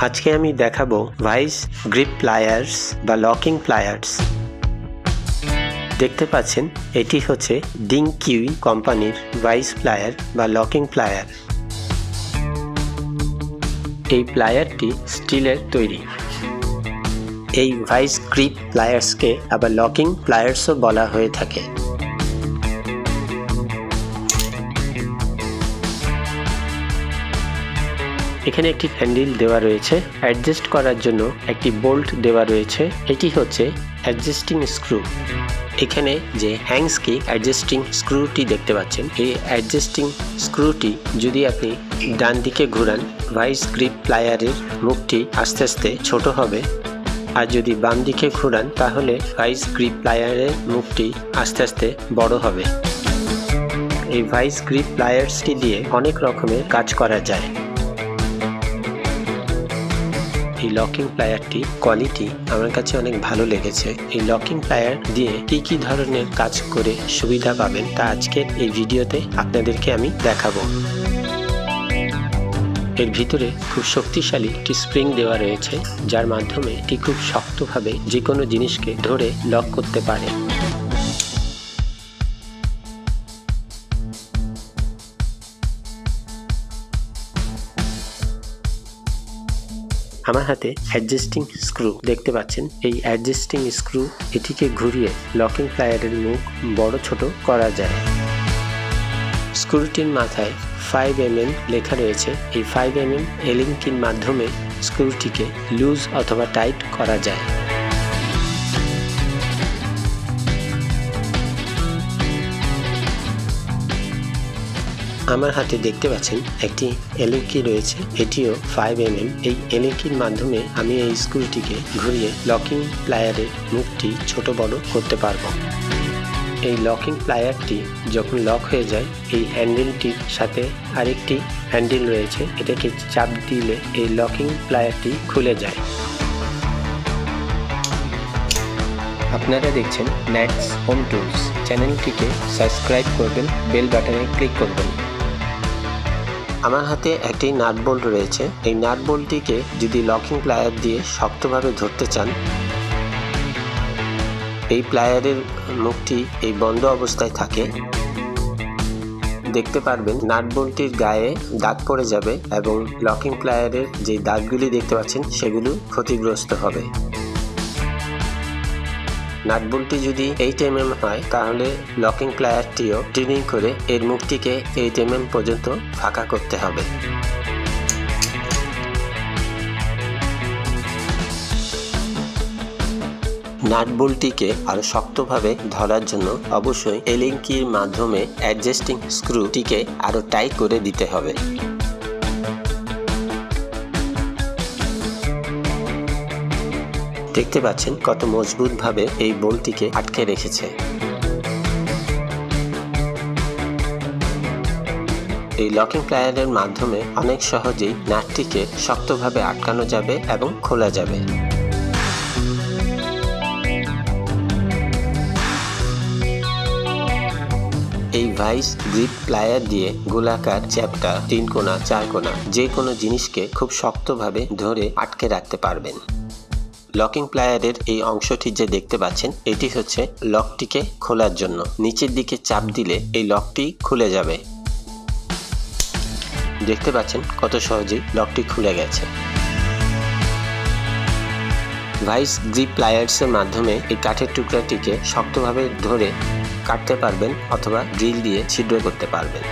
আজকে আমি দেখাবো ভাইস গ্রিপ প্লায়ার্স বা লকিং প্লায়ার্স। দেখতে পাচ্ছেন এটি হচ্ছে ডিং কিউই কোম্পানির ভাইস প্লায়ার বা লকিং প্লায়ার। এই প্লায়ারটি স্টিলের তৈরি। এই ভাইস গ্রিপ প্লায়ার্সকে আবার লকিং প্লায়ার্সও বলা হয়ে থাকে। এখানে একটি হ্যান্ডেল দেওয়া রয়েছে, অ্যাডজাস্ট করার জন্য একটি বোল্ট দেওয়া রয়েছে। এটি হচ্ছে অ্যাডজাস্টিং স্ক্রু। এখানে যে হ্যাংস কি অ্যাডজাস্টিং স্ক্রুটি দেখতে পাচ্ছেন, এই অ্যাডজাস্টিং স্ক্রুটি যদি আপনি ডান দিকে ঘোরান, ভাইস গ্রিপ প্লায়ারের মুখটি আস্তে আস্তে ছোট হবে, আর যদি বাম দিকে ঘোরান তাহলে ভাইস গ্রিপ প্লায়ারের মুখটি আস্তে আস্তে বড় হবে। এই ভাইস গ্রিপ প্লায়ার্সটি দিয়ে অনেক রকমের কাজ করা যায়। এই লকিং প্লায়ারটি কোয়ালিটি আমার কাছে অনেক ভালো লেগেছে। এই লকিং প্লায়ার দিয়ে কি ধরনের কাজ করে সুবিধা পাবেন তা আজকের এই ভিডিওতে আপনাদেরকে আমি দেখাবো। এর ভিতরে খুব শক্তিশালী একটি স্প্রিং দেওয়া রয়েছে, যার মাধ্যমে এটি খুব শক্তভাবে যে কোনো জিনিসকে ধরে লক করতে পারে। আমার হাতে অ্যাডজাস্টিং স্ক্রু দেখতে পাচ্ছেন। এই অ্যাডজাস্টিং স্ক্রু এটিকে ঘুরিয়ে লকিং প্লায়ারের মুখ বড় ছোট করা যায়। স্ক্রুটির মাথায় 5 mm লেখা রয়েছে। এই 5 mm এলিং কির মাধ্যমে স্ক্রুটিকে লুজ অথবা টাইট করা যায়। আমার হাতে দেখতে পাচ্ছেন একটি এলিং কি রয়েছে, এটিও 5 mm। এই এলিং কির মাধ্যমে আমি এই স্ক্রুটিকে ঘুরিয়ে লকিং প্লায়ারের মুখটি ছোট বড় করতে পারবো। এই লকিং প্লায়ারটি যখন লক হয়ে যায়, এই হ্যান্ডেলটির সাথে আরেকটি হ্যান্ডেল রয়েছে, এটাকে চাপ দিলে এই লকিং প্লায়ারটি খুলে যায়। আপনারা দেখছেন ন্যাটস হোম টুলস। চ্যানেলটিকে সাবস্ক্রাইব করবেন, বেল বাটনে ক্লিক করবেন। আমার হাতে একটি নাট বোল্ট রয়েছে। এই নাট বোল্টটিকে যদি লকিং প্লায়ার দিয়ে শক্তভাবে ধরতে চান, এই প্লায়ারের মুখটি এই বন্ধ অবস্থায় থাকে। দেখতে পারবেন নাট বোল্টটির গায়ে দাগ পড়ে যাবে এবং লকিং প্লায়ারের যে দাগগুলি দেখতে পাচ্ছেন সেগুলো ক্ষতিগ্রস্ত হবে। নাট বোল্টটি যদি 8 mm হয় তাহলে লকিং প্লায়ারটিও ট্রিমিং করে এর মুখটিকে 8 mm পর্যন্ত ফাঁকা করতে হবে। নাট বোল্টটিকে আরো শক্তভাবে ধরার জন্য অবশ্যই এলিং কির মাধ্যমে অ্যাডজাস্টিং স্ক্রুটিকে আরো টাইট করে দিতে হবে। দেখতে পাচ্ছেন কত মজবুতভাবে এই বোল্টটিকে আটকে রেখেছে। এই লকিং প্লায়ারের মাধ্যমে অনেক সহজেই নাটটিকে শক্তভাবে আটকানো যাবে এবং খোলা যাবে। এই ভাইস গ্রিপ প্লায়ার দিয়ে গোলাকার, চ্যাপ্টা, 3 কোণা, 4 কোণা যে কোনো জিনিসকে খুব শক্তভাবে ধরে আটকে রাখতে পারবেন। লকিং প্লায়ারের এই অংশটি যে দেখতে পাচ্ছেন, এটি হচ্ছে লকটিকে খোলার জন্য। নিচের দিকে চাপ দিলে এই লকটি খুলে যাবে। দেখতে পাচ্ছেন কত সহজেই লকটি খুলে গেছে। ভাইস গ্রিপ প্লায়ার্সের মাধ্যমে এই কাঠের টুকরাটিকে শক্তভাবে ধরে কাটতে পারবেন অথবা ড্রিল দিয়ে ছিদ্র করতে পারবেন।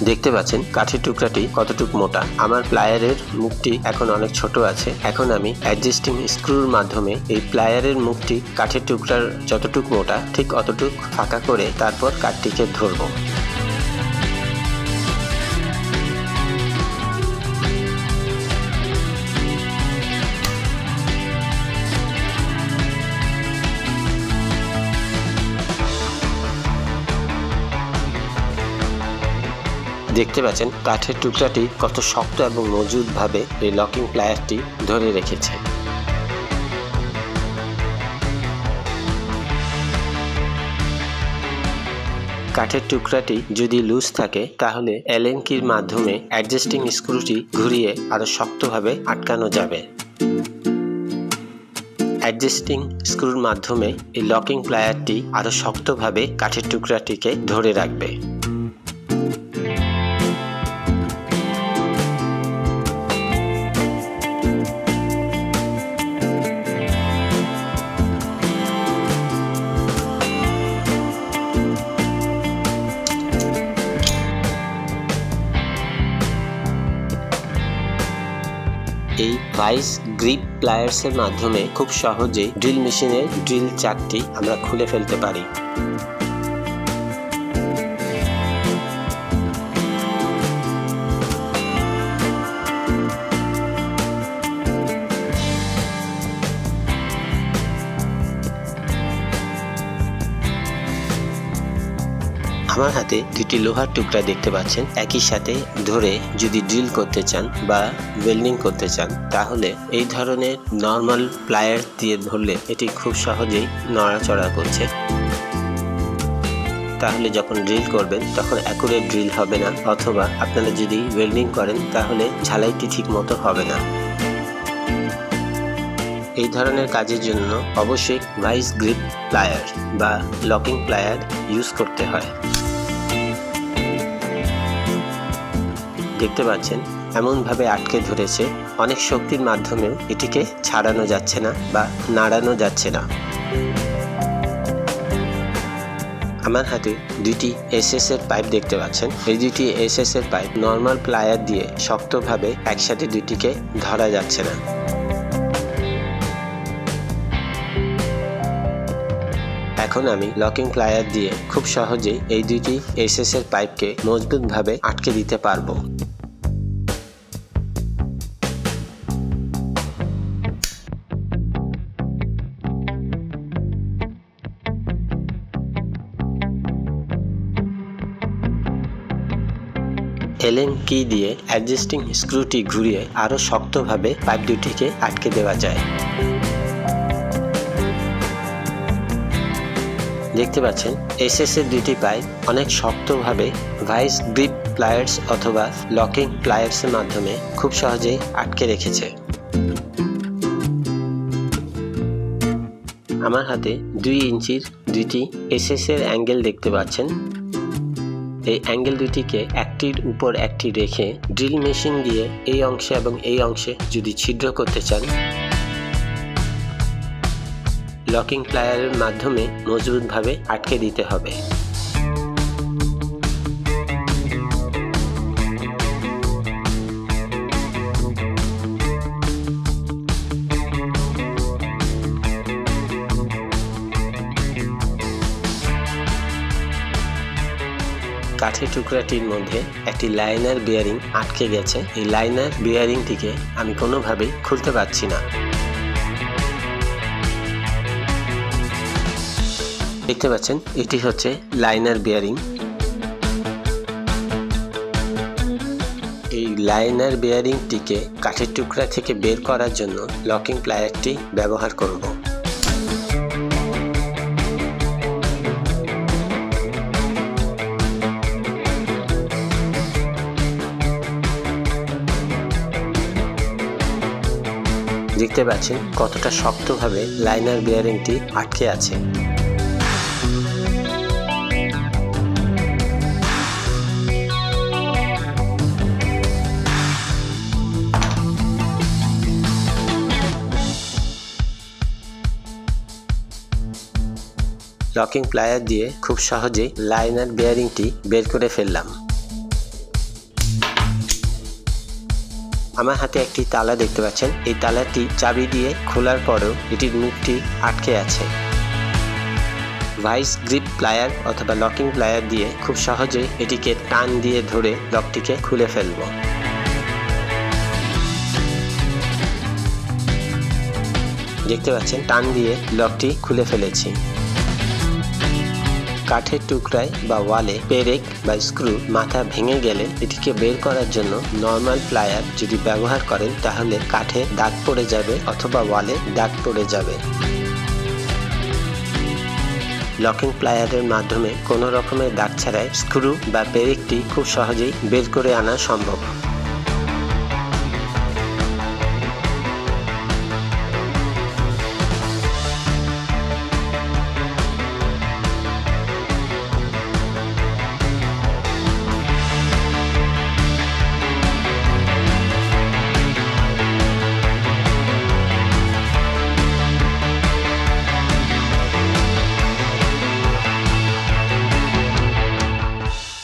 দেখতে পাচ্ছেন কাঠের টুকরাটি কতটুকু মোটা। আমার প্লায়ারের মুখটি এখন অনেক ছোট আছে। এখন আমি অ্যাডজাস্টিং স্ক্রুর মাধ্যমে এই প্লায়ারের মুখটি কাঠের টুকরার যতটুকু মোটা ঠিক অতটুকু ফাঁকা করে তারপর কাঠটিকে ধরব। দেখতে পাচ্ছেন কাঠের টুকরাটি কত শক্ত এবং মজবুতভাবে এই লকিং প্লায়ারটি ধরে রেখেছে। কাঠের টুকরাটি যদি লুজ থাকে তাহলে অ্যালেন কির মাধ্যমে অ্যাডজাস্টিং স্ক্রুটি ঘুরিয়ে আরো শক্তভাবে আটকানো যাবে। অ্যাডজাস্টিং স্ক্রুর মাধ্যমে এই লকিং প্লায়ারটি আরো শক্তভাবে কাঠের টুকরাটিকে ধরে রাখবে। এই ভাইস গ্রিপ প্লায়ার্সের মাধ্যমে খুব সহজেই ড্রিল মেশিনের ড্রিল চাকটি আমরা খুলে ফেলতে পারি। আমার হাতে দুটি লোহার টুকরা দেখতে পাচ্ছেন, একই সাথে ধরে যদি ড্রিল করতে চান বা ওয়েল্ডিং করতে চান তাহলে এই ধরনের নর্মাল প্লায়ার দিয়ে ধরলে এটি খুব সহজেই নড়াচড়া করছে। তাহলে যখন ড্রিল করবেন তখন অ্যাকুরেট ড্রিল হবে না, অথবা আপনারা যদি ওয়েল্ডিং করেন তাহলে ঝালাইটি ঠিক মতো হবে না। এই ধরনের কাজের জন্য অবশ্যই ভাইস গ্রিপ প্লায়ার বা লকিং প্লায়ার ইউজ করতে হয়। দেখতে পাচ্ছেন এমনভাবে আটকে ধরেছে, অনেক শক্তির মাধ্যমেও এটিকে ছাড়ানো যাচ্ছে না বা নাড়ানো যাচ্ছে না। আমার হাতে দুটি এসএস এর পাইপ দেখতে পাচ্ছেন। এই দুটি এসএস এর পাইপ নর্মাল প্লায়ার দিয়ে শক্তভাবে একসাথে দুটিকে ধরা যাচ্ছে না। এখন আমি লকিং প্লায়ার দিয়ে খুব সহজেই এই দুটি এসএস এর পাইপকে মজবুতভাবে আটকে দিতে পারবো। অ্যালেন কি দিয়ে অ্যাডজাস্টিং স্ক্রুটি ঘুরিয়ে আরো শক্তভাবে পাইপ দুটিকে আটকে দেওয়া যায়। দেখতে পাচ্ছেন এসএস এর দুটি পাইপ অনেক শক্তভাবে ভাইস গ্রিপ প্লায়ার্স অথবা লকিং প্লায়ার্স এর মাধ্যমে খুব সহজেই আটকে রেখেছে। আমার হাতে 2 ইঞ্চির দুটি এসএস এর অ্যাঙ্গেল দেখতে পাচ্ছেন। এই অ্যাঙ্গেল দুটিকে একটির উপর একটি রেখে ড্রিল মেশিন দিয়ে এই অংশে এবং এই অংশে যদি ছিদ্র করতে চান, লকিং প্লায়ারের মাধ্যমে মজবুতভাবে আটকে দিতে হবে। কাঠের টুকরাটির মধ্যে একটি লাইনার বিয়ারিং আটকে গেছে। এই লাইনার বিয়ারিংটিকে আমি কোনোভাবেই খুলতে পারছি না। দেখতে পাচ্ছেন এটি হচ্ছে লাইনার বিয়ারিং। এই লাইনার বিয়ারিংটিকে কাঠের টুকরা থেকে বের করার জন্য লকিং প্লায়ারটি ব্যবহার করব। দেখতে পাচ্ছেন কতটা শক্তভাবে লাইনার বিয়ারিংটি আটকে আছে। লকিং প্লায়ার দিয়ে খুব সহজেই লাইনার বিয়ারিংটি বের করে ফেললাম। আমার হাতে একটি তালা দেখতে পাচ্ছেন। এই তালাটি চাবি দিয়ে খোলার পরেও এটির মুখটি আটকে আছে। ভাইস গ্রিপ প্লায়ার অথবা লকিং প্লায়ার দিয়ে খুব সহজেই এটিকে টান দিয়ে ধরে লকটিকে খুলে ফেলব। দেখতে পাচ্ছেন টান দিয়ে লকটি খুলে ফেলেছি। কাঠের টুকরায় বা ওয়ালে পেরেক বা স্ক্রু মাথা ভেঙে গেলে এটিকে বের করার জন্য নর্মাল প্লায়ার যদি ব্যবহার করেন তাহলে কাঠে দাগ পড়ে যাবে অথবা ওয়ালে দাগ পড়ে যাবে। লকিং প্লায়ারের মাধ্যমে কোনো রকমের দাগ ছাড়াই স্ক্রু বা পেরেকটি খুব সহজেই বের করে আনা সম্ভব।